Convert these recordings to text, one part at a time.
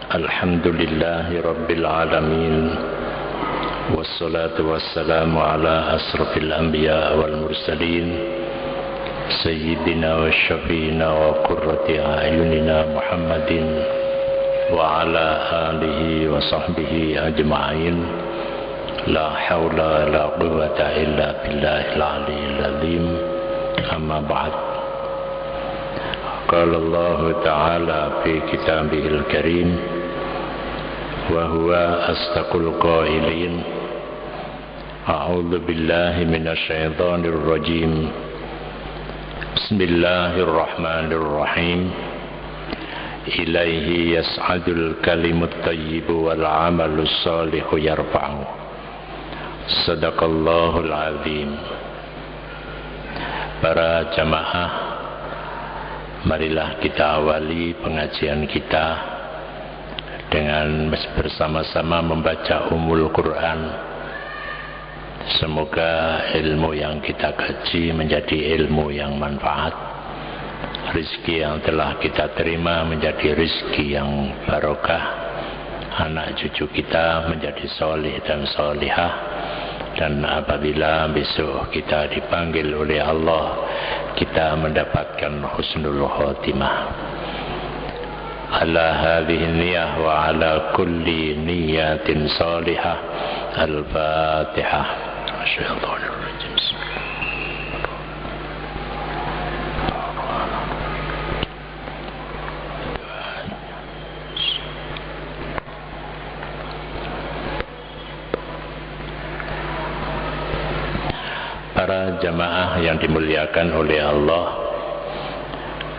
Alhamdulillahi Rabbil Alamin. Wassalatu wassalamu ala asrafil anbiya wal mursalin Sayyidina wa syafiina wa qurrati a'yunina Muhammadin wa ala alihi wa sahbihi ajma'in. La hawla la quwwata illa billahil aliyyil azim. Amma ba'd. Qala Allah Ta'ala fi kitabihil karim wa huwa astaqul qailin. A'udzu billahi minasy syaithanir rajim. Bismillahirrahmanirrahim. Ilaihi yas'adul kalimut thayyibu wal 'amalus shalihu yarfa'u. Sadaqallahul azim. Para jamaah, marilah kita awali pengajian kita dengan bersama-sama membaca Ummul Quran. Semoga ilmu yang kita kaji menjadi ilmu yang manfaat. Rizki yang telah kita terima menjadi rizki yang barokah. Anak cucu kita menjadi solih dan solihah. Dan apabila besok kita dipanggil oleh Allah, kita mendapatkan husnul khotimah. Ala hadhihi niyah wa ala kulli niyatin salihah. Al-Fatihah. Asyhadurrajim. Para jamaah yang dimuliakan oleh Allah,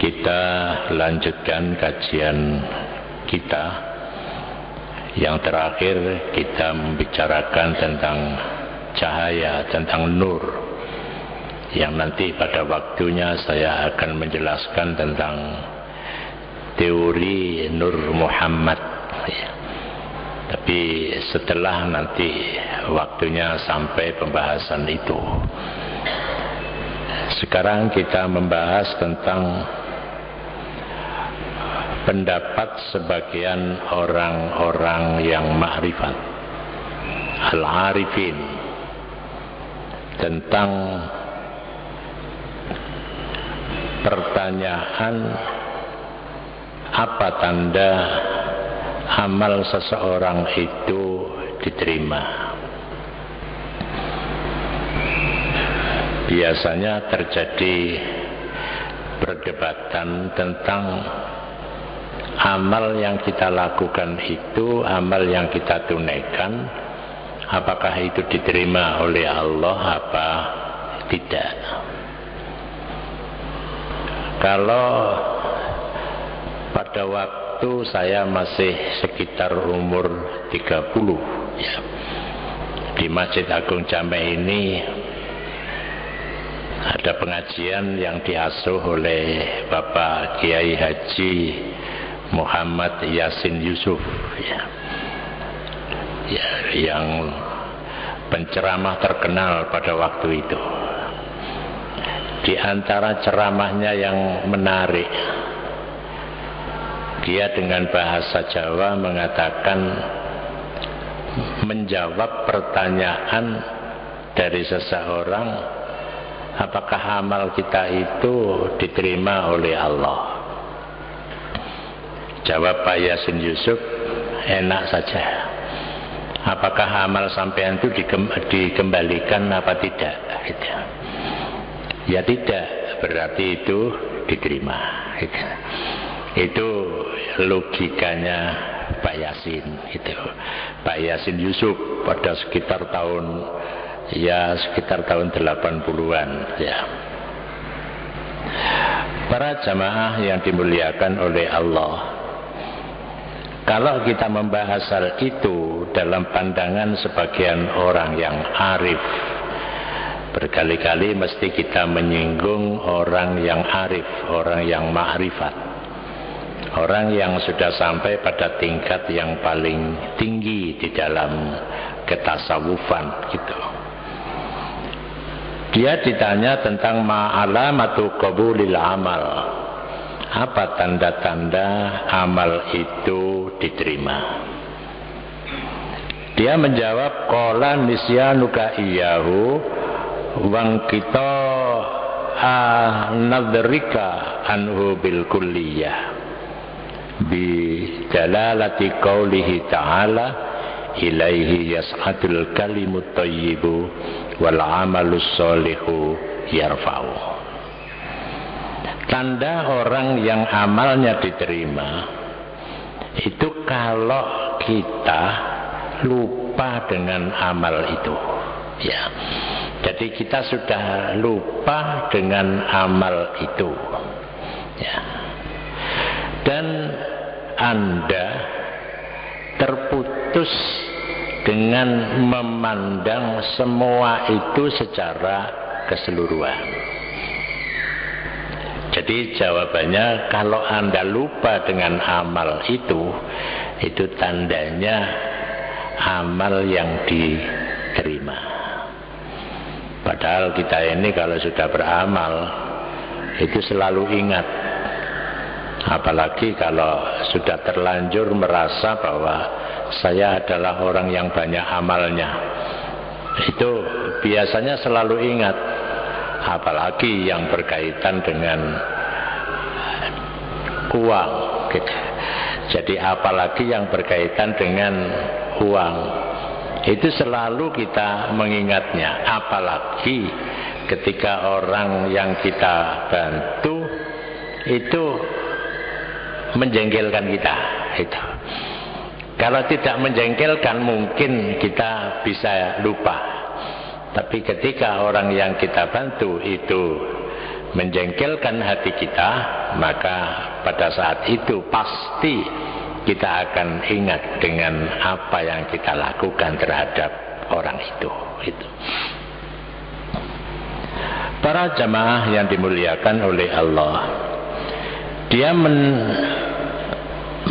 kita lanjutkan kajian kita. Yang terakhir kita membicarakan tentang cahaya, tentang nur, yang nanti pada waktunya saya akan menjelaskan tentang teori Nur Muhammad. Tapi setelah nanti waktunya sampai pembahasan itu. Sekarang kita membahas tentang pendapat sebagian orang-orang yang ma'rifat, al-arifin, tentang pertanyaan apa tanda amal seseorang itu diterima. Biasanya terjadi perdebatan tentang amal yang kita lakukan itu, amal yang kita tunaikan, apakah itu diterima oleh Allah apa tidak. Kalau pada waktu saya masih sekitar umur 30 ya, di Masjid Agung Jame ini ada pengajian yang diasuh oleh Bapak Kiai Haji Muhammad Yasin Yusuf ya, yang penceramah terkenal pada waktu itu. Di antara ceramahnya yang menarik, dia dengan bahasa Jawa mengatakan, menjawab pertanyaan dari seseorang, apakah amal kita itu diterima oleh Allah. Jawab Pak Yasin Yusuf, enak saja. Apakah amal sampean itu dikembalikan apa tidak? Gitu. Ya tidak, berarti itu diterima. Gitu. Itu logikanya Pak Yasin. Gitu. Pak Yasin Yusuf pada sekitar tahun 80-an ya. Para jamaah yang dimuliakan oleh Allah, kalau kita membahas hal itu dalam pandangan sebagian orang yang arif, berkali-kali mesti kita menyinggung orang yang arif, orang yang ma'rifat, orang yang sudah sampai pada tingkat yang paling tinggi di dalam ketasawufan gitu. Dia ditanya tentang ma'alamatu qabulil amal, Apa tanda-tanda amal itu diterima? Dia menjawab, qala nisyanuka iyahu wang kita nadrika anhu bil kulliyah bi dalalati qaulihi ta'ala ilaihi yas'adul kalimut thayyibu wal amalus sholihu yarfa'u. Tanda orang yang amalnya diterima itu kalau kita lupa dengan amal itu, ya. Jadi kita sudah lupa dengan amal itu, ya. Dan Anda terputus dengan memandang semua itu secara keseluruhan. Jadi jawabannya, kalau Anda lupa dengan amal itu tandanya amal yang diterima. Padahal kita ini kalau sudah beramal itu selalu ingat. Apalagi kalau sudah terlanjur merasa bahwa saya adalah orang yang banyak amalnya, itu biasanya selalu ingat. Apalagi yang berkaitan dengan uang gitu. Jadi apalagi yang berkaitan dengan uang, itu selalu kita mengingatnya. Apalagi ketika orang yang kita bantu itu menjengkelkan kita itu. Kalau tidak menjengkelkan mungkin kita bisa lupa. Tapi ketika orang yang kita bantu itu menjengkelkan hati kita, maka pada saat itu pasti kita akan ingat dengan apa yang kita lakukan terhadap orang itu. Para jamaah yang dimuliakan oleh Allah, dia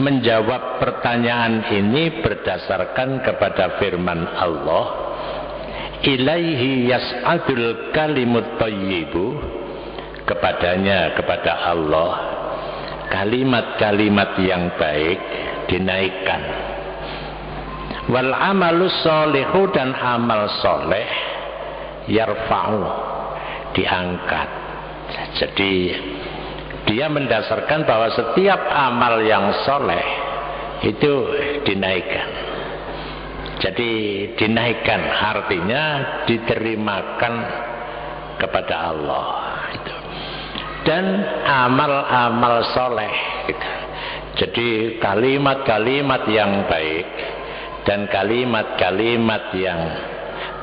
menjawab pertanyaan ini berdasarkan kepada firman Allah, ilaihi yas'adul kalimut thayyibu, kepadanya, kepada Allah, kalimat-kalimat yang baik dinaikkan, wal amalus sholihu, dan amal soleh yarfa'u, diangkat. Jadi dia mendasarkan bahwa setiap amal yang soleh itu dinaikkan. Jadi dinaikkan artinya diterimakan kepada Allah itu. Dan amal-amal soleh gitu. Jadi kalimat-kalimat yang baik dan kalimat-kalimat yang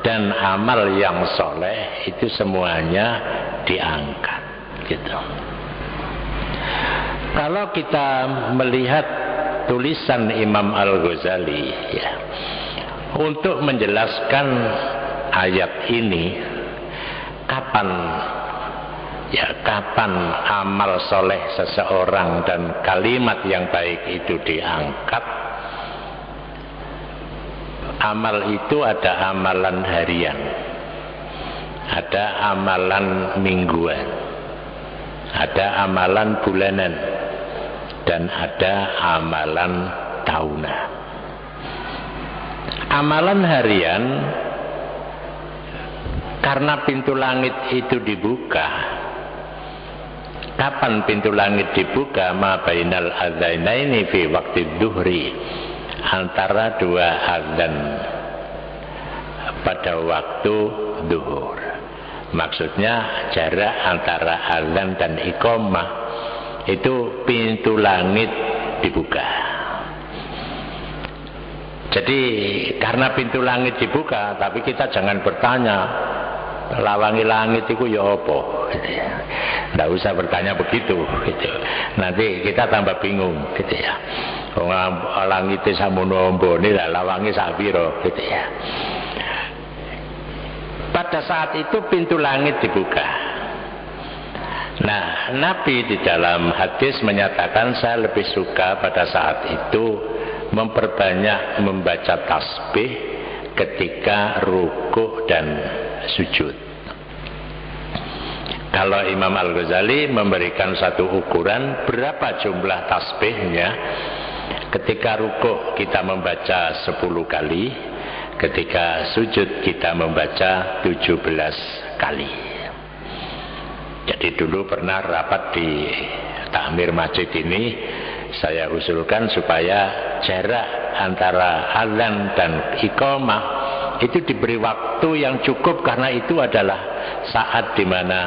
dan amal yang soleh itu semuanya diangkat gitu. Kalau kita melihat tulisan Imam Al-Ghazali, ya, untuk menjelaskan ayat ini, kapan amal soleh seseorang dan kalimat yang baik itu diangkat. Amal itu ada amalan harian, ada amalan mingguan, ada amalan bulanan, dan ada amalan tahunan. Amalan harian, karena pintu langit itu dibuka. Kapan pintu langit dibuka? Ma bainal adzainaini fi waqti dhuhri, antara dua adzan pada waktu zuhur. Maksudnya jarak antara adzan dan iqamah itu pintu langit dibuka. Jadi karena pintu langit dibuka, tapi kita jangan bertanya lawangi langit itu ya apa gitu ya. Nggak usah bertanya begitu gitu. Nanti kita tambah bingung gitu ya. Langit samono mbone lah lawangi sak pira gitu ya. Pada saat itu pintu langit dibuka. Nah, Nabi di dalam hadis menyatakan, saya lebih suka pada saat itu memperbanyak membaca tasbih ketika rukuk dan sujud. Kalau Imam Al-Ghazali memberikan satu ukuran berapa jumlah tasbihnya. Ketika rukuk kita membaca 10 kali, ketika sujud kita membaca 17 kali. Jadi dulu pernah rapat di Takmir Masjid ini, saya usulkan supaya jarak antara adzan dan iqamah itu diberi waktu yang cukup, karena itu adalah saat di mana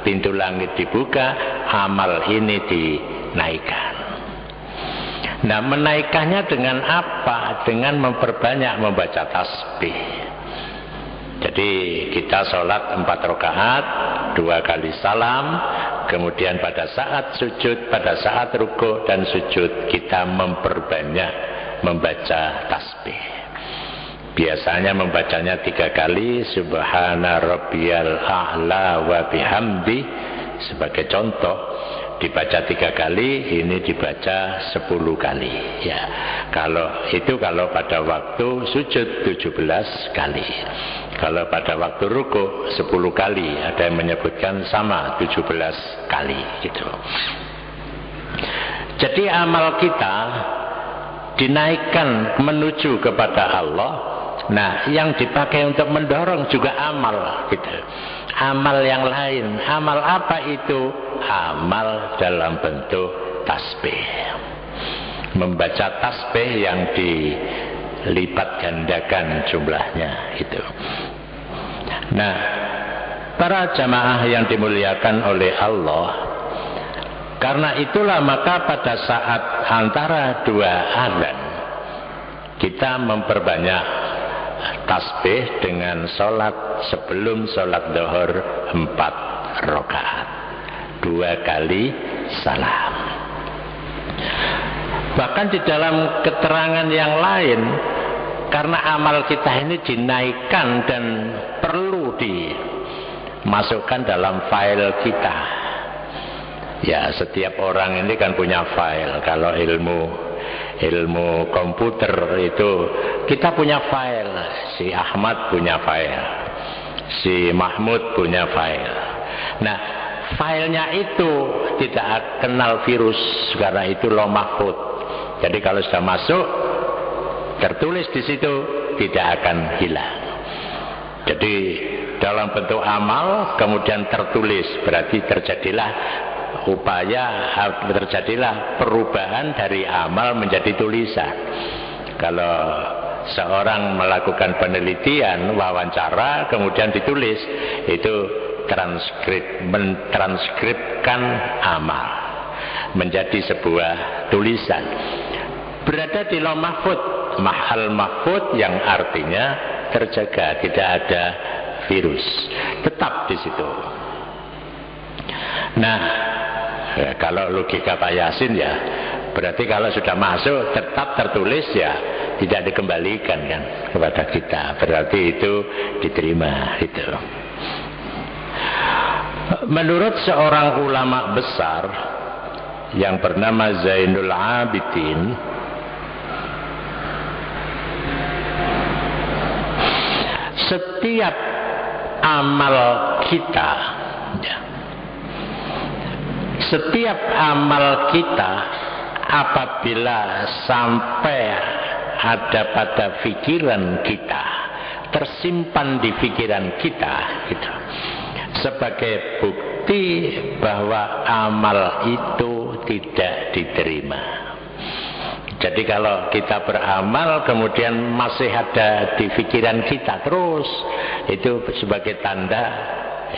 pintu langit dibuka, amal ini dinaikkan. Nah, menaikkannya dengan apa? Dengan memperbanyak membaca tasbih. Jadi kita sholat 4 rakaat, 2 kali salam, kemudian pada saat sujud, pada saat rukuk dan sujud kita memperbanyak membaca tasbih. Biasanya membacanya 3 kali, subhana rabbiyal a'la wa bihamdi sebagai contoh. Dibaca 3 kali, ini dibaca 10 kali ya. Kalau pada waktu sujud 17 kali. Kalau pada waktu ruku 10 kali, ada yang menyebutkan sama 17 kali gitu. Jadi amal kita dinaikkan menuju kepada Allah. Nah, yang dipakai untuk mendorong juga amal gitu. Amal yang lain. Amal apa itu? Amal dalam bentuk tasbih. Membaca tasbih yang dilipat gandakan jumlahnya itu. Nah, para jamaah yang dimuliakan oleh Allah, karena itulah maka pada saat antara 2 adzan kita memperbanyak tasbih dengan sholat sebelum sholat zuhur 4 rakaat, 2 kali salam. Bahkan di dalam keterangan yang lain, karena amal kita ini dinaikkan dan perlu dimasukkan dalam file kita. Ya, setiap orang ini kan punya file. Kalau ilmu komputer itu kita punya file. Si Ahmad punya file, si Mahmud punya file. Nah, filenya itu tidak kenal virus, karena itu lauh mahfuz. Jadi kalau sudah masuk, tertulis di situ, tidak akan hilang. Jadi dalam bentuk amal kemudian tertulis, berarti terjadilah perubahan dari amal menjadi tulisan. Kalau seorang melakukan penelitian, wawancara, kemudian ditulis, itu mentranskripkan amal menjadi sebuah tulisan. Berada di lauh mahfuz, mahal mahfuz, yang artinya terjaga, tidak ada virus, tetap di situ. Nah, kalau logika Pak Yasin ya, berarti kalau sudah masuk tetap tertulis ya, tidak dikembalikan kan kepada kita, berarti itu diterima itu. Menurut seorang ulama besar yang bernama Zainul Abidin, setiap amal kita, setiap amal kita apabila sampai ada pada pikiran kita, tersimpan di pikiran kita gitu, sebagai bukti bahwa amal itu tidak diterima. Jadi kalau kita beramal kemudian masih ada di pikiran kita terus, itu sebagai tanda,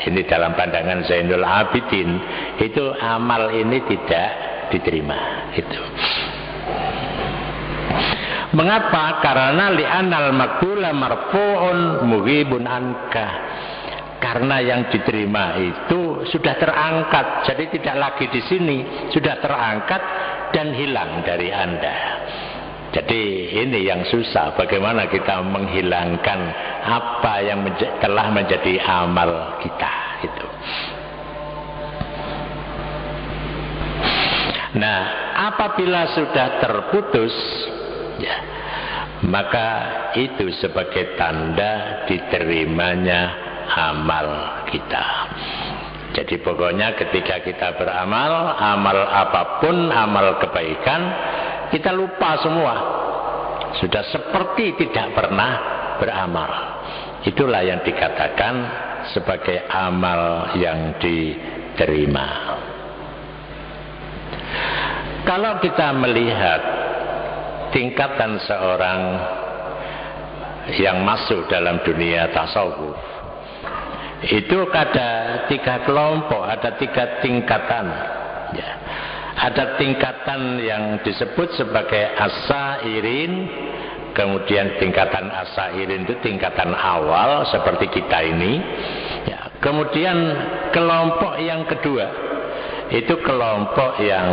ini dalam pandangan Zainul Abidin, itu amal ini tidak diterima itu. Mengapa? Karena li'anal maqbula marfu'un mughibun anka. Karena yang diterima itu sudah terangkat, jadi tidak lagi di sini, sudah terangkat dan hilang dari Anda. Jadi ini yang susah, bagaimana kita menghilangkan apa yang telah menjadi amal kita itu. Nah, apabila sudah terputus, ya, maka itu sebagai tanda diterimanya amal kita. Jadi pokoknya ketika kita beramal, amal apapun, amal kebaikan, kita lupa semua. Sudah seperti tidak pernah beramal. Itulah yang dikatakan sebagai amal yang diterima. Kalau kita melihat tingkatan seorang yang masuk dalam dunia tasawuf, itu ada 3 kelompok, ada 3 tingkatan ya. Ada tingkatan yang disebut sebagai as-sairin. Kemudian tingkatan as-sairin itu tingkatan awal seperti kita ini ya. Kemudian kelompok yang kedua itu kelompok yang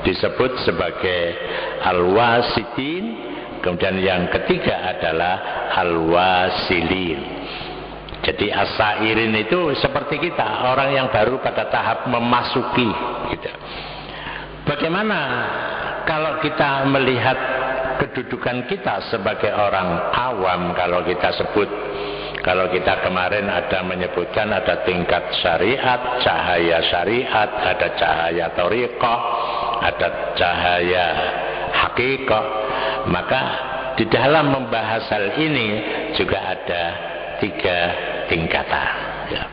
disebut sebagai al-wasitin. Kemudian yang ketiga adalah al-wasilin. Jadi as-sairin itu seperti kita, orang yang baru pada tahap memasuki gitu. Bagaimana kalau kita melihat kedudukan kita sebagai orang awam? Kalau kita sebut, kalau kita kemarin ada menyebutkan ada tingkat syariat, cahaya syariat, ada cahaya thariqah, ada cahaya haqiqah. Maka di dalam membahas hal ini juga ada 3 tingkatan ya.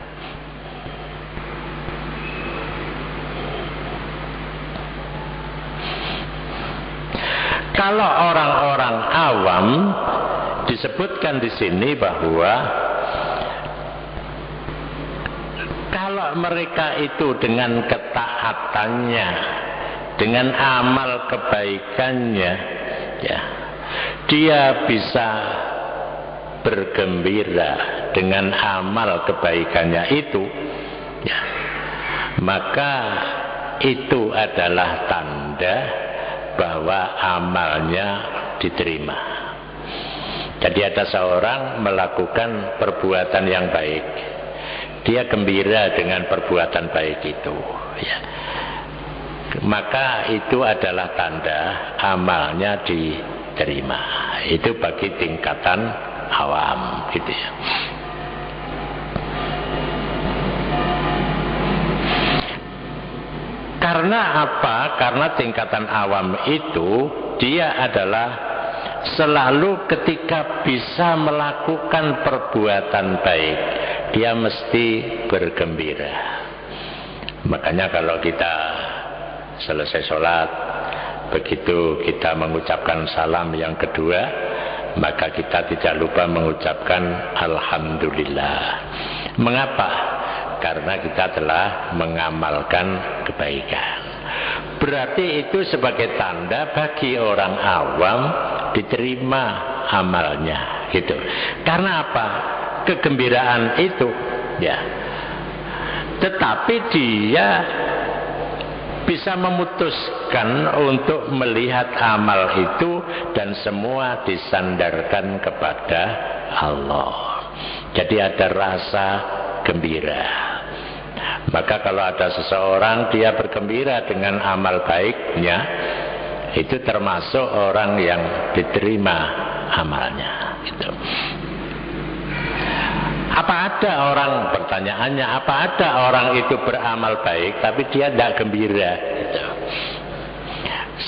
Kalau orang-orang awam disebutkan di sini bahwa kalau mereka itu dengan ketaatannya, dengan amal kebaikannya ya, dia bisa bergembira dengan amal kebaikannya itu ya, maka itu adalah tanda bahwa amalnya diterima. Jadi ada seorang melakukan perbuatan yang baik, dia gembira dengan perbuatan baik itu ya, maka itu adalah tanda amalnya diterima. Itu bagi tingkatan awam gitu ya. Karena apa? Karena tingkatan awam itu dia adalah selalu ketika bisa melakukan perbuatan baik, dia mesti bergembira. Makanya kalau kita selesai sholat, begitu kita mengucapkan salam yang kedua, maka kita tidak lupa mengucapkan alhamdulillah. Mengapa? Karena kita telah mengamalkan kebaikan. Berarti itu sebagai tanda bagi orang awam diterima amalnya gitu. Karena apa? Kegembiraan itu ya. Tetapi dia bisa memutuskan untuk melihat amal itu dan semua disandarkan kepada Allah. Jadi ada rasa gembira. Maka kalau ada seseorang dia bergembira dengan amal baiknya, itu termasuk orang yang diterima amalnya gitu. Apa ada orang, pertanyaannya, apa ada orang itu beramal baik tapi dia tidak gembira gitu.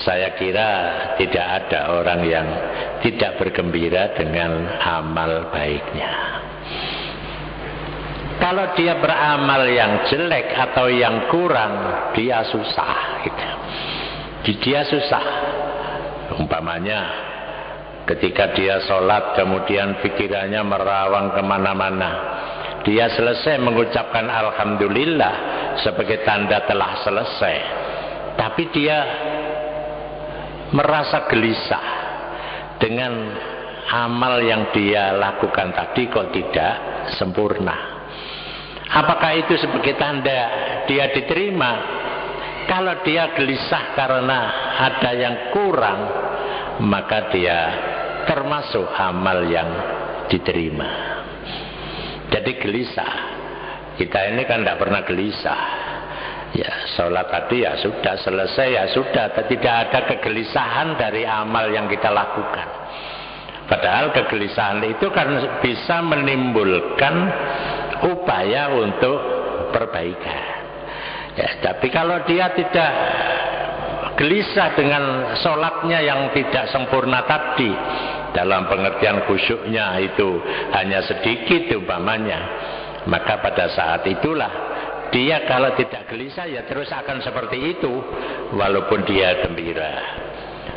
Saya kira tidak ada orang yang tidak bergembira dengan amal baiknya. Kalau dia beramal yang jelek atau yang kurang, dia susah gitu. Dia susah. Umpamanya ketika dia sholat kemudian pikirannya merawang kemana-mana, dia selesai mengucapkan alhamdulillah sebagai tanda telah selesai, tapi dia merasa gelisah dengan amal yang dia lakukan tadi kok tidak sempurna. Apakah itu sebagai tanda dia diterima? Kalau dia gelisah karena ada yang kurang, maka dia termasuk amal yang diterima. Jadi gelisah, kita ini kan tidak pernah gelisah ya, sholat tadi ya sudah selesai ya sudah, tidak ada kegelisahan dari amal yang kita lakukan. Padahal kegelisahan itu kan bisa menimbulkan upaya untuk perbaikan. Ya, tapi kalau dia tidak gelisah dengan sholatnya yang tidak sempurna tadi, dalam pengertian khusyuknya itu hanya sedikit umpamanya, maka pada saat itulah dia kalau tidak gelisah ya terus akan seperti itu walaupun dia gembira.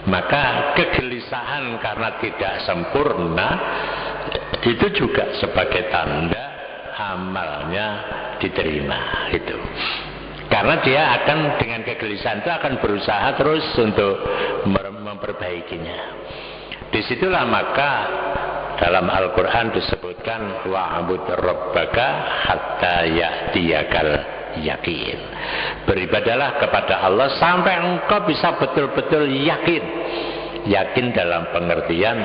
Maka kegelisahan karena tidak sempurna itu juga sebagai tanda amalnya diterima itu. Karena dia akan dengan kegelisahan itu akan berusaha terus untuk memperbaikinya. Disitulah maka dalam Al-Quran disebutkan wa'bud rabbaka hatta ya'tiyakal yakin. Beribadalah kepada Allah sampai engkau bisa betul-betul yakin. Yakin dalam pengertian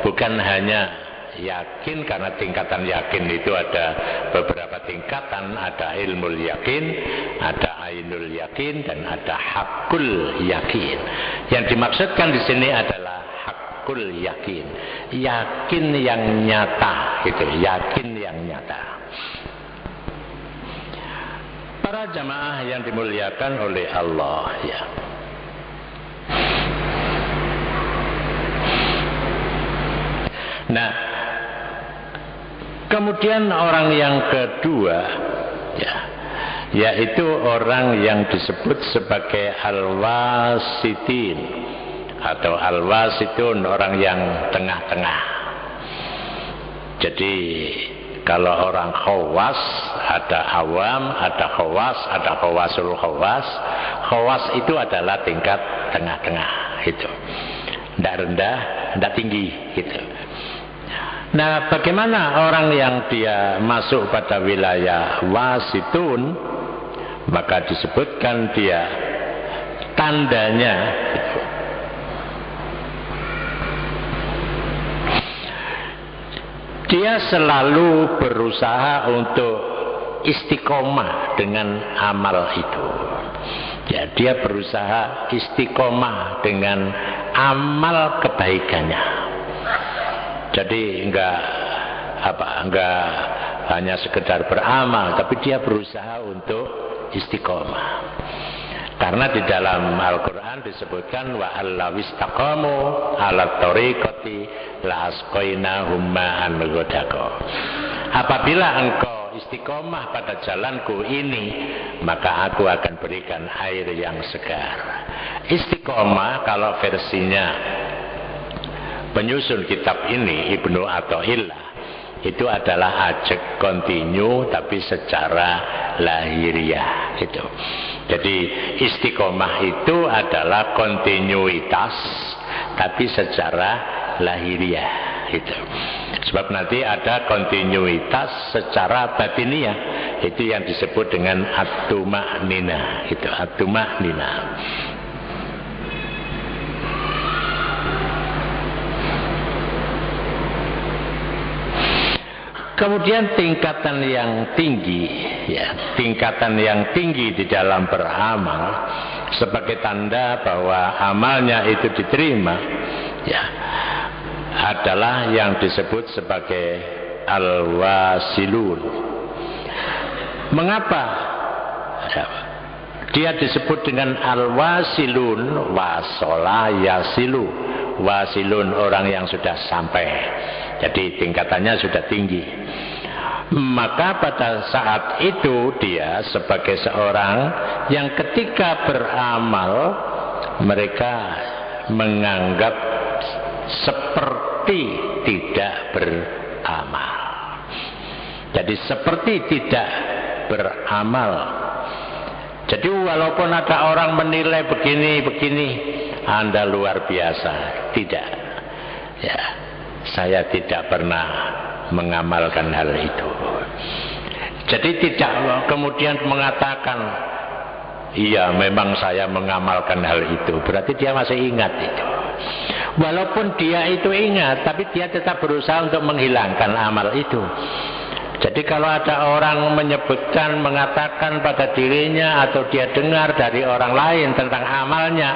bukan hanya yakin, karena tingkatan yakin itu ada beberapa tingkatan, ada ilmul yakin, ada ainul yakin, dan ada hakul yakin. Yang dimaksudkan di sini adalah hakul yakin, yakin yang nyata, gitu, yakin yang nyata. Para jamaah yang dimuliakan oleh Allah, ya. Nah, kemudian orang yang kedua, ya, yaitu orang yang disebut sebagai al-wasitin atau al-wasitun, orang yang tengah-tengah. Jadi kalau orang khawas, ada awam, ada khawas, ada khawasul khawas. Khawas itu adalah tingkat tengah-tengah, gitu. Tidak rendah, tidak tinggi, gitu. Nah, bagaimana orang yang dia masuk pada wilayah wasitun? Maka disebutkan dia tandanya, dia selalu berusaha untuk istiqomah dengan amal itu. Ya, dia berusaha istiqomah dengan amal kebaikannya. Jadi enggak hanya sekedar beramal, tapi dia berusaha untuk istiqomah. Karena di dalam Al-Quran disebutkan wa allawistaqamu ala tariqati la asqainahum ma'an ghadaqa. Apabila engkau istiqomah pada jalanku ini, maka aku akan berikan air yang segar. Istiqomah kalau versinya penyusun kitab ini Ibnu Athaillah, itu adalah ajak kontinu tapi secara lahiriah gitu. Jadi istiqomah itu adalah kontinuitas tapi secara lahiriah gitu. Sebab nanti ada kontinuitas secara batiniah, itu yang disebut dengan at-tuma'ninah gitu, at-tuma'ninah. Kemudian tingkatan yang tinggi, ya, tingkatan yang tinggi di dalam beramal sebagai tanda bahwa amalnya itu diterima, ya, adalah yang disebut sebagai al-wasilun. Mengapa dia disebut dengan al-wasilun? Wasola yasilu, wasilun, orang yang sudah sampai. Jadi tingkatannya sudah tinggi. Maka pada saat itu dia sebagai seorang yang ketika beramal mereka menganggap seperti tidak beramal. Jadi seperti tidak beramal. Jadi walaupun ada orang menilai begini-begini, Anda luar biasa. Tidak. Ya, saya tidak pernah mengamalkan hal itu. Jadi tidak kemudian mengatakan, iya memang saya mengamalkan hal itu. Berarti dia masih ingat itu. Walaupun dia itu ingat, tapi dia tetap berusaha untuk menghilangkan amal itu. Jadi kalau ada orang menyebutkan, mengatakan pada dirinya atau dia dengar dari orang lain tentang amalnya,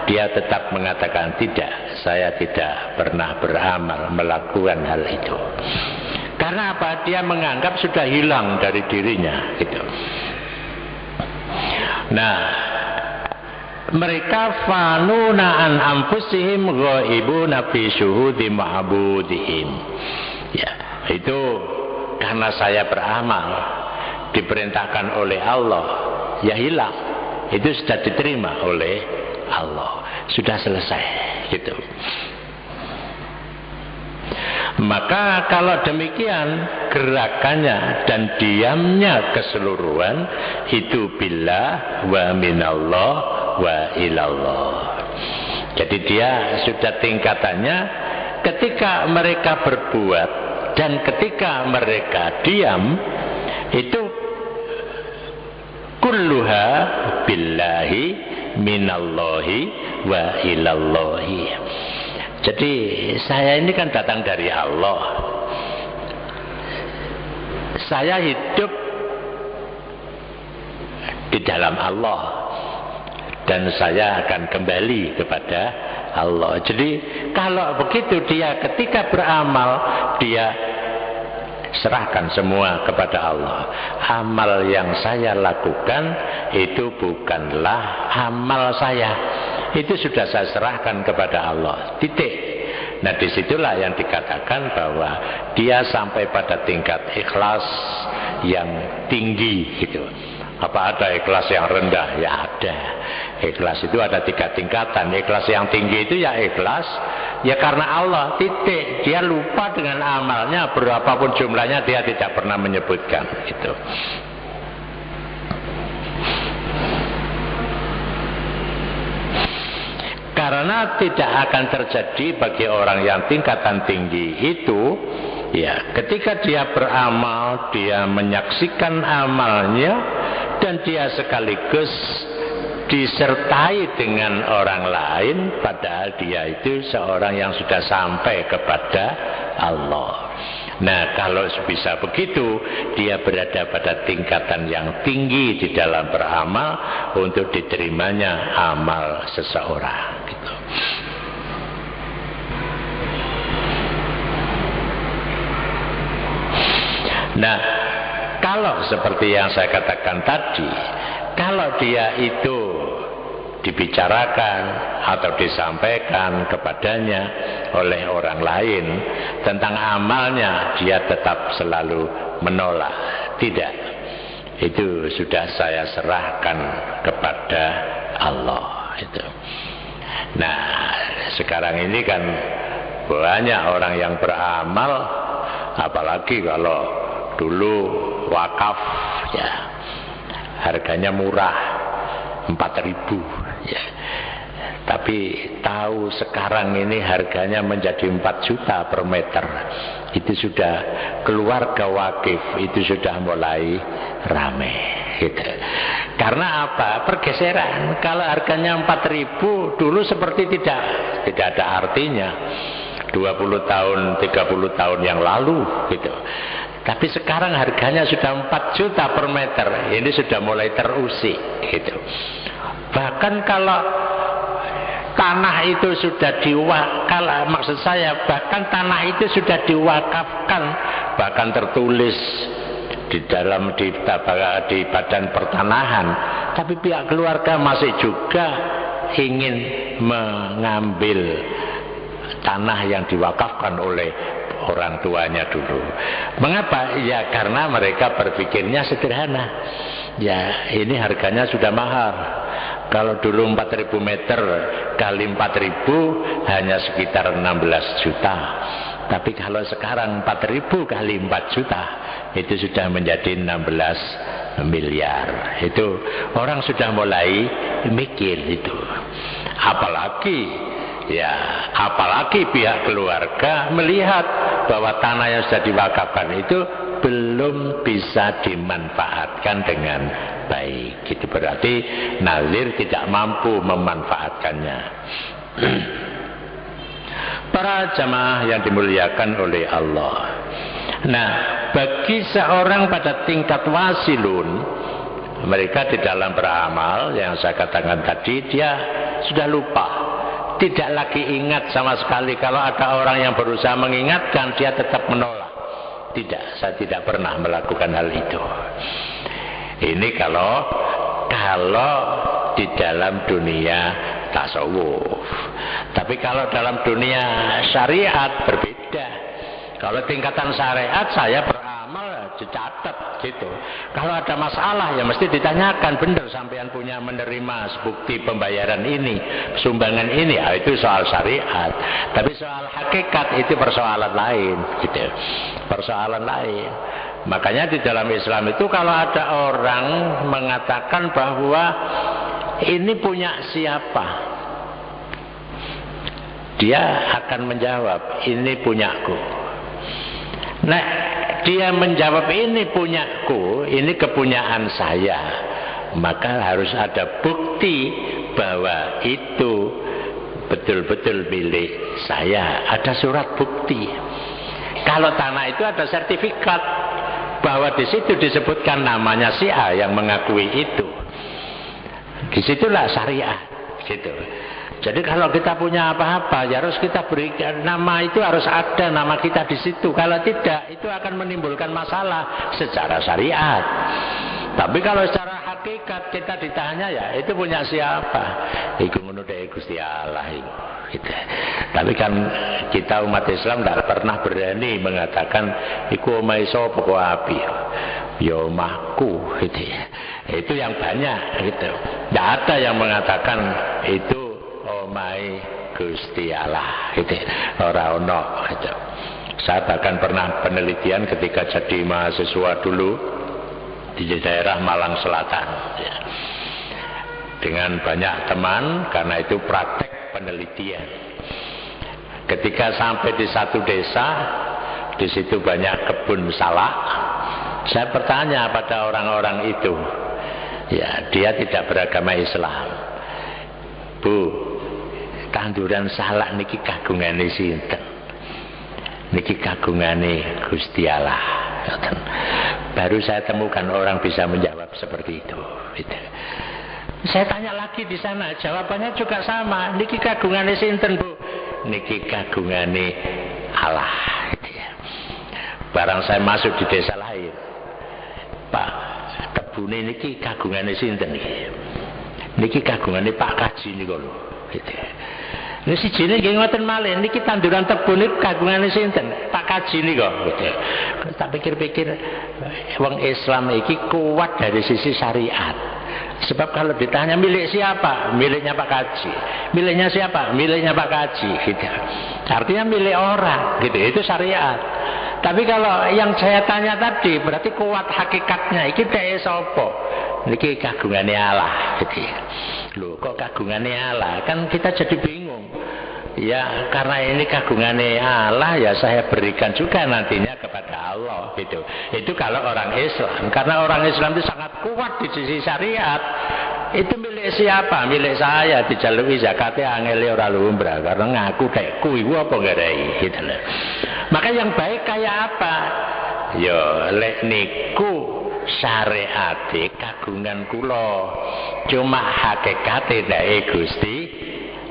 dia tetap mengatakan tidak, saya tidak pernah beramal melakukan hal itu. Karena apa? Dia menganggap sudah hilang dari dirinya gitu. Nah, mereka fanuna an anfusihim ghaibuna fi syuhudi ma'budihim. Ya, itu karena saya beramal diperintahkan oleh Allah, ya hilang. Itu sudah diterima oleh Allah. Sudah selesai gitu. Maka kalau demikian gerakannya dan diamnya keseluruhan itu billah wa minallah wa ilallah. Jadi dia sudah tingkatannya ketika mereka berbuat dan ketika mereka diam itu kulluha billahi minallahi wa ilallahi. Jadi saya ini kan datang dari Allah. Saya hidup di dalam Allah dan saya akan kembali kepada Allah. Jadi kalau begitu dia ketika beramal dia serahkan semua kepada Allah. Amal yang saya lakukan itu bukanlah amal saya. Itu sudah saya serahkan kepada Allah. Titik. Nah disitulah yang dikatakan bahwa dia sampai pada tingkat ikhlas yang tinggi gitu. Apa ada ikhlas yang rendah? Ya ada. Ikhlas itu ada 3 tingkatan. Ikhlas yang tinggi itu ya ikhlas ya karena Allah, titik. Dia lupa dengan amalnya, berapapun jumlahnya dia tidak pernah menyebutkan gitu. Karena tidak akan terjadi bagi orang yang tingkatan tinggi itu, ya ketika dia beramal, dia menyaksikan amalnya dan dia sekaligus disertai dengan orang lain, padahal dia itu seorang yang sudah sampai kepada Allah. Nah kalau bisa begitu, dia berada pada tingkatan yang tinggi di dalam beramal untuk diterimanya amal seseorang gitu. Nah kalau seperti yang saya katakan tadi, kalau dia itu dibicarakan atau disampaikan kepadanya oleh orang lain tentang amalnya, dia tetap selalu menolak. Tidak, itu sudah saya serahkan kepada Allah itu. Nah sekarang ini kan banyak orang yang beramal, apalagi kalau dulu wakaf ya harganya murah 4.000 ya. Tapi tahu sekarang ini harganya menjadi 4 juta per meter. Itu sudah keluarga wakif itu sudah mulai rame gitu. Karena apa? Pergeseran. Kalau harganya 4.000 dulu seperti tidak ada artinya 20 tahun 30 tahun yang lalu gitu. Tapi sekarang harganya sudah 4 juta per meter. Ini sudah mulai terusik gitu. Bahkan kalau tanah itu sudah diwakaf, maksud saya bahkan tanah itu sudah diwakafkan, bahkan tertulis di dalam di badan pertanahan, tapi pihak keluarga masih juga ingin mengambil tanah yang diwakafkan oleh orang tuanya dulu. Mengapa? Ya karena mereka berpikirnya sederhana. Ya ini harganya sudah mahal. Kalau dulu 4.000 meter kali 4.000 hanya sekitar 16 juta. Tapi kalau sekarang 4.000 kali 4 juta itu sudah menjadi 16 miliar. Itu orang sudah mulai mikir itu. Apalagi pihak keluarga melihat bahwa tanah yang sudah diwakafkan itu belum bisa dimanfaatkan dengan baik. Itu berarti nazir tidak mampu memanfaatkannya. Para jamaah yang dimuliakan oleh Allah. Nah, bagi seorang pada tingkat wasilun, mereka di dalam beramal yang saya katakan tadi, dia sudah lupa, tidak lagi ingat sama sekali. Kalau ada orang yang berusaha mengingatkan, dia tetap menolak. tidak, saya tidak pernah melakukan hal itu. Ini kalau di dalam dunia tasawuf. Tapi kalau dalam dunia syariat berbeda. Kalau tingkatan syariat saya beramal dicatat gitu. Kalau ada masalah ya mesti ditanyakan, benar sampean punya menerima bukti pembayaran ini, sumbangan ini, ya, itu soal syariat. Tapi soal hakikat itu persoalan lain gitu. Persoalan lain. Makanya di dalam Islam itu kalau ada orang mengatakan bahwa ini punya siapa, dia akan menjawab ini punyaku. Nah, dia menjawab ini punyaku, ini kepunyaan saya, maka harus ada bukti bahwa itu betul-betul milik saya. Ada surat bukti. Kalau tanah itu ada sertifikat bahwa di situ disebutkan namanya si A yang mengakui itu. Disitulah syariat, gitu. Jadi kalau kita punya apa-apa, ya harus kita berikan nama, itu harus ada nama kita di situ. Kalau tidak, itu akan menimbulkan masalah secara syariat. Tapi kalau secara hakikat kita ditanya, ya itu punya siapa? Iku menurut Gusti Allah itu. Gitu. Tapi kan kita umat Islam tidak pernah berani mengatakan iku omahe sapa kok api. Ya omahku gitu ya. Itu yang banyak gitu. Tidak ada yang mengatakan itu omahe Gusti Allah gitu. Ora ono gitu. Saya bahkan pernah penelitian ketika jadi mahasiswa dulu di daerah Malang Selatan ya. Dengan banyak teman, karena itu praktek penelitian. Ketika sampai di satu desa, di situ banyak kebun salak. Saya bertanya pada orang-orang itu, ya dia tidak beragama Islam. Bu, tanduran salak niki kagungane sinten? Niki kagungane Gusti Allah. Baru saya temukan orang bisa menjawab seperti itu. Gitu. Saya tanya lagi di sana, jawabannya juga sama. Niki kagungane sinten, Bu? Niki kagungane Allah. Gitu ya. Barang saya masuk di desa lain, Pak, kebune niki kagungane sinten niki? Niki kagungane Pak Kaji niku lho. Gitu ya. Ini si jine nggih ngoten malih, niki tanduran tebu niku kagungane sinten? Pak Kaji niku. Gitu. Tak pikir-pikir, wong Islam iki kuat dari sisi syariat. Sebab kalau ditanya milik siapa? Miliknya Pak Kaji. Miliknya siapa? Miliknya Pak Kaji. Gitu. Artinya milik orang. Gitu. Itu syariat. Tapi kalau yang saya tanya tadi berarti kuat hakikatnya. Iki dhek sapa? Niki kagungane Allah. Gitu. Loh, kok kagungane Allah? Kan kita jadi bingung. Ya, karena ini kagungane Allah, ya saya berikan juga nantinya kepada Allah, gitu. Itu kalau orang Islam. Karena orang Islam itu sangat kuat di sisi syariat. Itu milik siapa? Milik saya. Dijaluki zakatnya angel ora lumrah, karena ngaku dekku iku apa ngerai, gitu loh. Maka yang baik kayak apa? Ya, lek niku syariate kagungan kula. Cuma hakikate dhek Gusti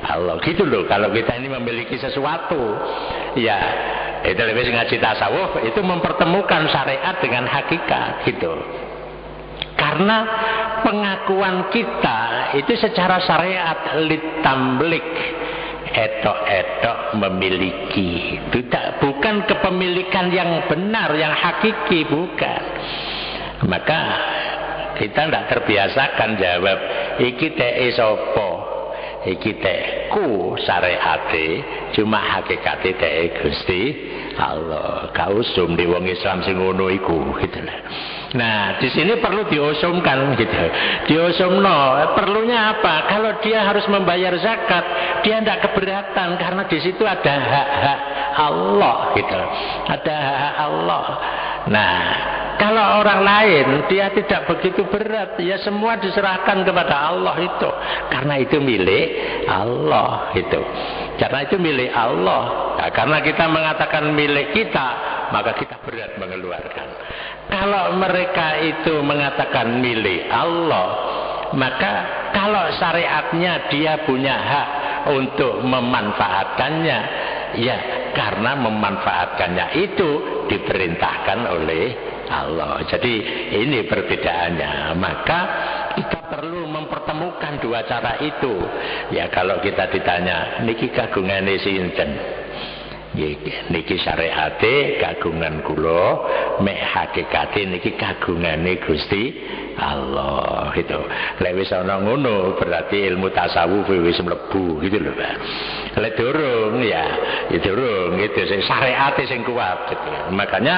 Allah, gitu loh. Kalau kita ini memiliki sesuatu, ya itu lebih ngaji tasawuf itu mempertemukan syariat dengan hakikat, gitu. Karena pengakuan kita itu secara syariat litamlik, etok-etok memiliki, bukan kepemilikan yang benar, yang hakiki, bukan. Maka kita tidak terbiasakan jawab iki teke sapa. Iki tekku syariate, cuma hakikate teke Gusti Allah. Kausum di wong Islam sing ngono iku, gitu lah. Nah, di sini perlu diusumkan, gitu. Diusumno, perlunya apa? Kalau dia harus membayar zakat, dia tidak keberatan karena di situ ada hak-hak Allah, gitu. Ada hak Allah. Nah, kalau orang lain dia tidak begitu berat, ya semua diserahkan kepada Allah itu, karena itu milik Allah itu. Karena itu milik Allah. Nah, karena kita mengatakan milik kita, maka kita berat mengeluarkan. Kalau mereka itu mengatakan milik Allah, maka kalau syariatnya dia punya hak untuk memanfaatkannya, Ya, karena memanfaatkannya itu diperintahkan oleh Allah. Jadi ini perbedaannya. Maka kita perlu mempertemukan dua cara itu. Ya, kalau kita ditanya niki kagungane sinten, niki syariate kagungan kula, mek hakikate niki kagungane Gusti Allah gitu. Lek wis ana ngono berarti ilmu tasawuf wis mlebu gitu lho, Pak. Lek durung ya durung gitu, sing syariate sing kuat gitu. Makanya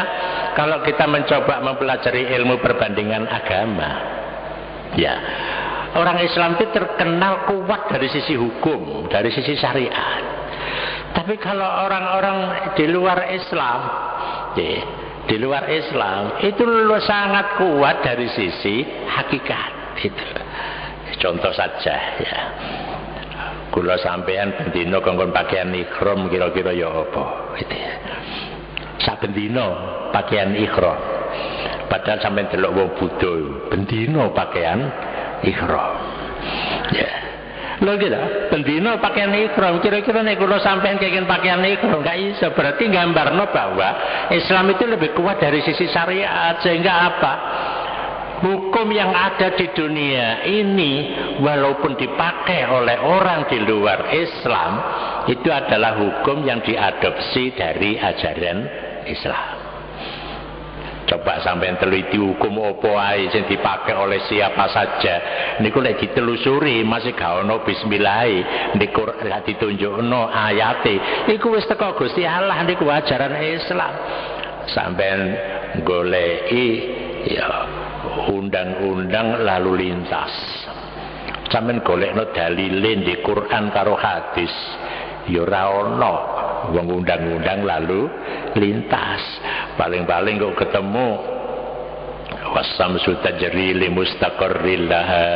kalau kita mencoba mempelajari ilmu perbandingan agama, ya orang Islam itu terkenal kuat dari sisi hukum, dari sisi syariat. Tapi kalau orang-orang di luar Islam, di luar Islam itu sangat kuat dari sisi hakikat. Itu contoh saja ya. Kula sampean bendina kongkon pakaian ihram kira-kira ya apa gitu ya. Saben dina pakaian ihram. Padahal sampean delok wong Buddha bendina pakaian ihram. Ya. Lho gitu, bendina pakaian ihram, kira-kira nek kula sampean kenging pakaian ihram gak iso, berarti gambarno bahwa Islam itu lebih kuat dari sisi syariat. Sehingga apa? Hukum yang ada di dunia ini walaupun dipakai oleh orang di luar Islam, itu adalah hukum yang diadopsi dari ajaran Islam. Coba sampai teliti hukum opo ae sing dipakai oleh siapa saja. Niku lek ditelusuri masih gak ono bismillah. Niku lek ditunjukno ayate, iku wis teko Gusti Allah, niku ajaran Islam. Sampeyan goleki ya undang-undang lalu lintas. Sampeyan golekno dalile di Quran karo hadis, ya ora ono wong undang-undang lalu lintas. Paling-paling kok ketemu wasamsu tajri li mustaqarril laha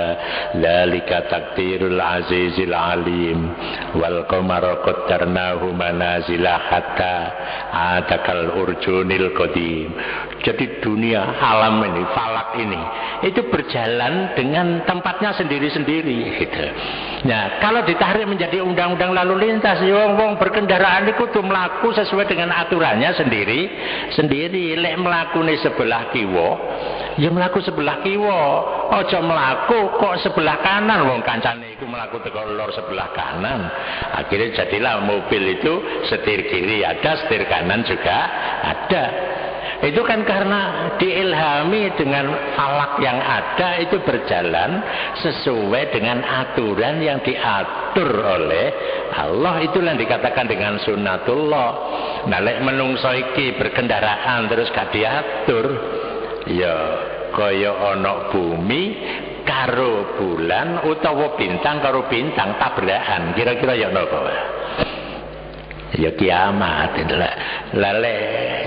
dzalika taqdirul azizil alim wal qamara qaddarnahu manazila hatta atakal urjunil qadim. Jadi dunia alam ini, falak ini itu berjalan dengan tempatnya sendiri-sendiri gitu. Nah, kalau ditarik menjadi undang-undang lalu lintas, wong berkendaraan itu kudu mlaku sesuai dengan aturannya sendiri. Lek mlakune sebelah kiwa, ya mlaku sebelah kiwa. Aja mlaku kok sebelah kanan, wong kancane iku mlaku teko lor sebelah kanan. Akhirnya jadilah mobil itu setir kiri ada, setir kanan juga ada. Itu kan karena diilhami dengan falak yang ada, itu berjalan sesuai dengan aturan yang diatur oleh Allah. Itulah yang dikatakan dengan sunnatullah. Nah, lek menungso iki berkendaraan terus gak diatur, ya kaya ana bumi karo bulan utawa bintang karo bintang tabrakan, kira-kira ya napa? Ya kiamat. Lale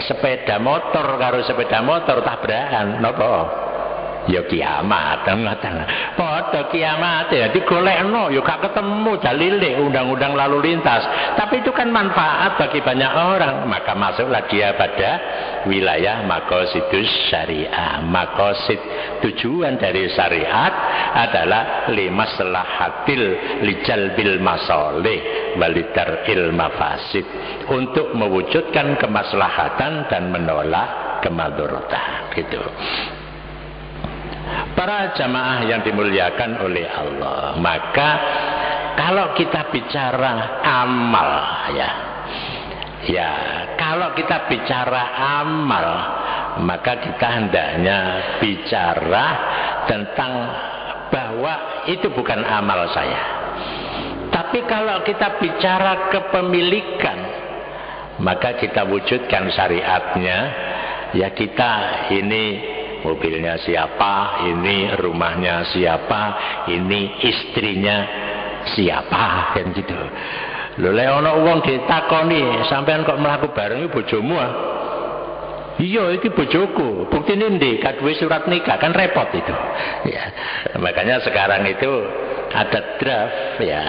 sepeda motor karo sepeda motor tabrakan napa? Ya kiamat. Padha kiamat ya digolekno ya gak ketemu dalile undang-undang lalu lintas. Tapi itu kan manfaat bagi banyak orang, maka masuklah dia pada wilayah maqasidus syariah. Maqasid, tujuan dari syariat adalah limaslahatil lijalbil masalih walidaril mafasid, untuk mewujudkan kemaslahatan dan menolak kemadharatan gitu. Para jamaah yang dimuliakan oleh Allah, maka kalau kita bicara amal ya kalau kita bicara amal, maka kita hendaknya bicara tentang bahwa itu bukan amal saya. Tapi kalau kita bicara kepemilikan, maka kita wujudkan syariatnya. Ya kita ini mobilnya siapa, ini rumahnya siapa, ini istrinya siapa, kan gitu. Lho lek ana wong ditakoni, sampean kok mlaku bareng bojomu ah? Iya, iki bojoku. Buktine ndi? Gak duwe surat nikah, kan repot itu. Ya. Makanya sekarang itu ada draft ya.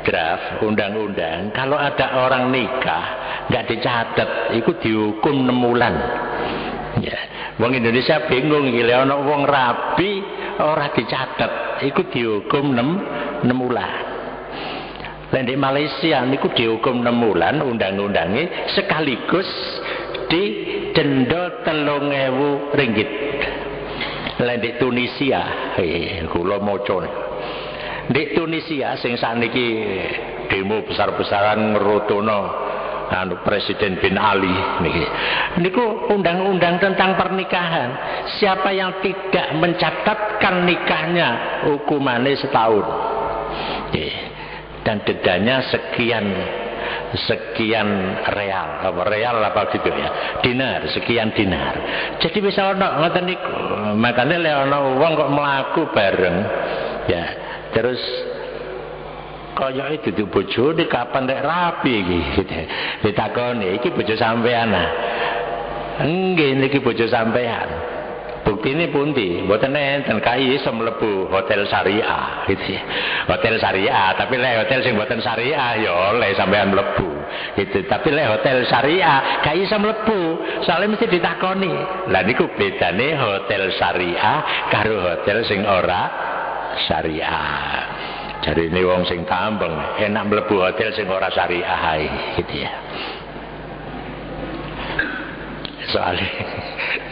Draft undang-undang, kalau ada orang nikah nggak dicatat, itu dihukum 6 bulan. Ya, wong Indonesia bingung, gile ana wong rabi ora dicatat, itu dihukum 6 bulan. Lah di Malaysia niku dihukum 6 bulan undang-undange sekaligus didenda 3.000 ringgit. Lah di Tunisia, kula maca di Tunisia sing saniki demo besar-besaran ngerotono Presiden bin Ali niki. Niku undang-undang tentang pernikahan. Siapa yang tidak mencatatkan nikahnya hukumannya setahun. Dan dendanya sekian real apa gitu ya. Dinar, sekian dinar. Jadi bisa ono ngoten niku. Makane lek ono wong kok mlaku bareng ya terus kaya itu bojone kapan rek rapi iki ditakoni iki bojo sampean ah nggih niki bojo sampean buktine pundi mboten enten kai iso mlebu hotel syariah gitu ya. Hotel syariah tapi lek hotel sing mboten syariah ya oleh sampean mlebu gitu tapi lek hotel syariah kai iso mlebu soalnya mesti ditakoni lah niku bedane hotel syariah karo hotel sing ora syariah. Jadi ini wong sing tambeng enak mlebu hotel sing ora syariah gitu ya.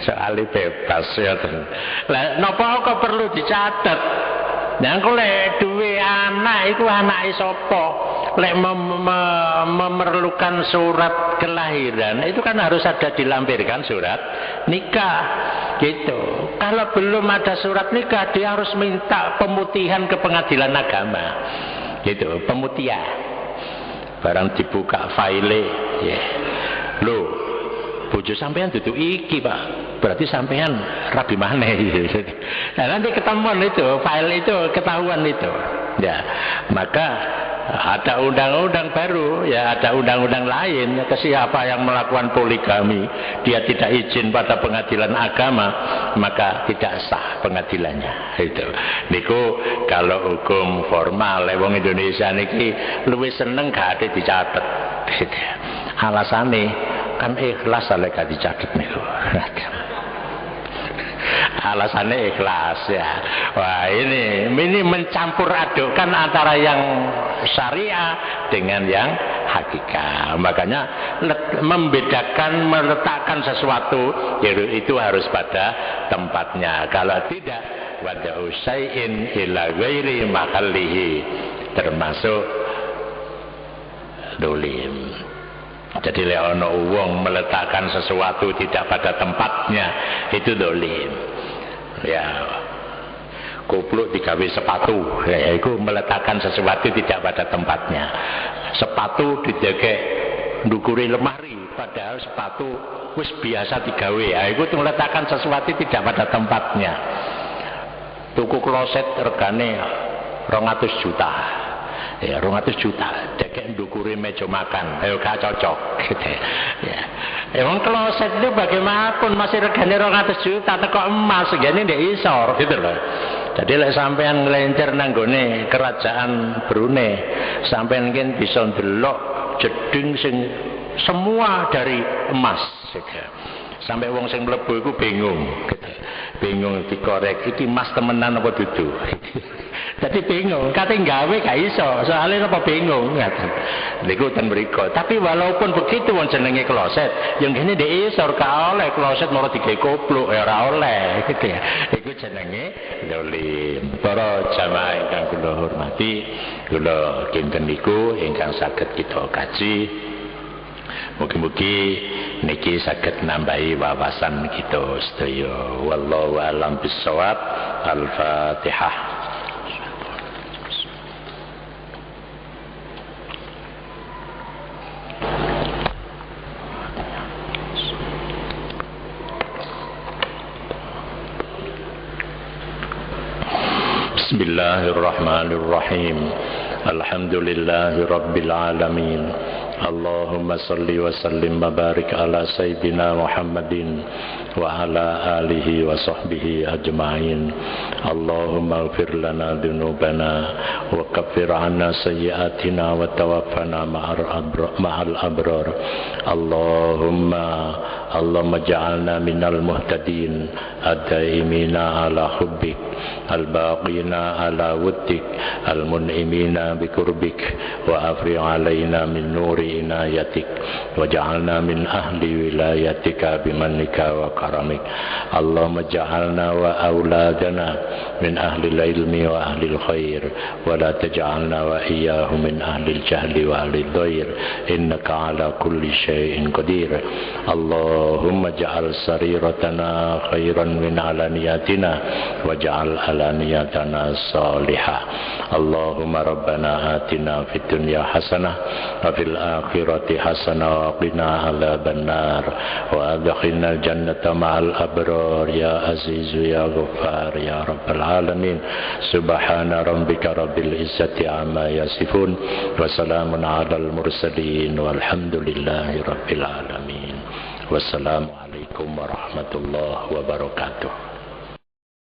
Soalnya bebas ya. Lah napa kok perlu dicatat? Nah kok lek duwe anak iku anake sapa? Lek memerlukan surat kelahiran itu kan harus ada dilampirkan surat nikah gitu. Kalau belum ada surat nikah dia harus minta pemutihan ke pengadilan agama gitu, pemutihan. Barang dibuka file ya. Loh, bojo sampean dudu iki Pak, berarti sampean rabi maneh gitu. Nah, nanti ketemuan itu file itu ketahuan itu ya. Maka ada undang-undang baru ya, ada undang-undang lain. Siapa yang melakukan poligami dia tidak izin pada pengadilan agama maka tidak sah pengadilannya itu. Niku kalau hukum formal wong Indonesia niki luwih seneng gak ada dicatat gitu. Alasane kan ikhlas lek gak dicatat niku. Alasannya ikhlas ya. Wah ini mencampur adukkan antara yang syariah dengan yang hakikat. Makanya membedakan, meletakkan sesuatu itu harus pada tempatnya. Kalau tidak wada'u syai'in ila ghairi mahallihi termasuk dolim. Jadi leono wong meletakkan sesuatu tidak pada tempatnya itu dolim. Ya, kupluk digawe sepatu, ya itu meletakkan sesuatu tidak pada tempatnya. Sepatu didekek ndukuri lemari, padahal sepatu wis biasa digawe. Ya, itu meletakkan sesuatu tidak pada tempatnya. Tuku kloset regane 200 juta. Ya 200 juta dekek ndukuri meja makan ayo gak cocok gitu ya. Emang kloset itu bagaimanapun masih regane 200 juta teko emas segini ndek isor gitu loh. Jadi lek sampean nglencer nang gone kerajaan Brunei sampean mungkin bisa ndelok jeding sing semua dari emas gitu. Sampai wong sing mlebu iku bingung gitu. Bingung dikorek iki emas temenan apa dudu. Jadi bingung, kate gawe gak iso, soalnya apa bingung ngaten. Niku ten mriku. Tapi walaupun begitu wong jenenge kloset, yang kene ndek isor ka oleh kloset moro digawe kopluk ya ora oleh gitu ya. Iku jenenge dolim. Para jamaah ingkang kula hormati, kula kinten niku ingkang saged kita kaji. Mugi-mugi niki saged nambahi wawasan kita sedaya. Wallahu a'lam bissawab. Al-Fatihah. Bismillahirrahmanirrahim. Alhamdulillahi rabbil alamin. Allahumma salli wa sallim wa barik ala sayyidina Muhammadin wa ala alihi wa sahbihi ajma'in. Allahumma ighfir lana dhunubana wa kaffir 'anna sayyi'atina wa tawaffana ma'al abrar. Allahumma اللهم اجعلنا من المهتدين الدائمين على حبك الباقين على ودك المنعمين بقربك وأفرغ علينا من نور عنايتك واجعلنا من أهل ولايتك بمنك وكرمك اللهم اجعلنا وأولادنا من أهل العلم وأهل الخير ولا تجعلنا وإياهم من أهل الجهل وأهل الضير إنك على كل شيء قدير اللهم اجعل سريرتنا خيرا من علانياتنا واجعل علانياتنا صالحة اللهم ربنا آتنا في الدنيا حسنة وفي الآخرة حسنة وقنا عذاب النار وأدخلنا الجنة مع الأبرار يا عزيز يا غفار يا رب العالمين سبحان ربك رب العزة عما يصفون وسلام على المرسلين والحمد لله رب العالمين والسلام عليكم ورحمة الله وبركاته.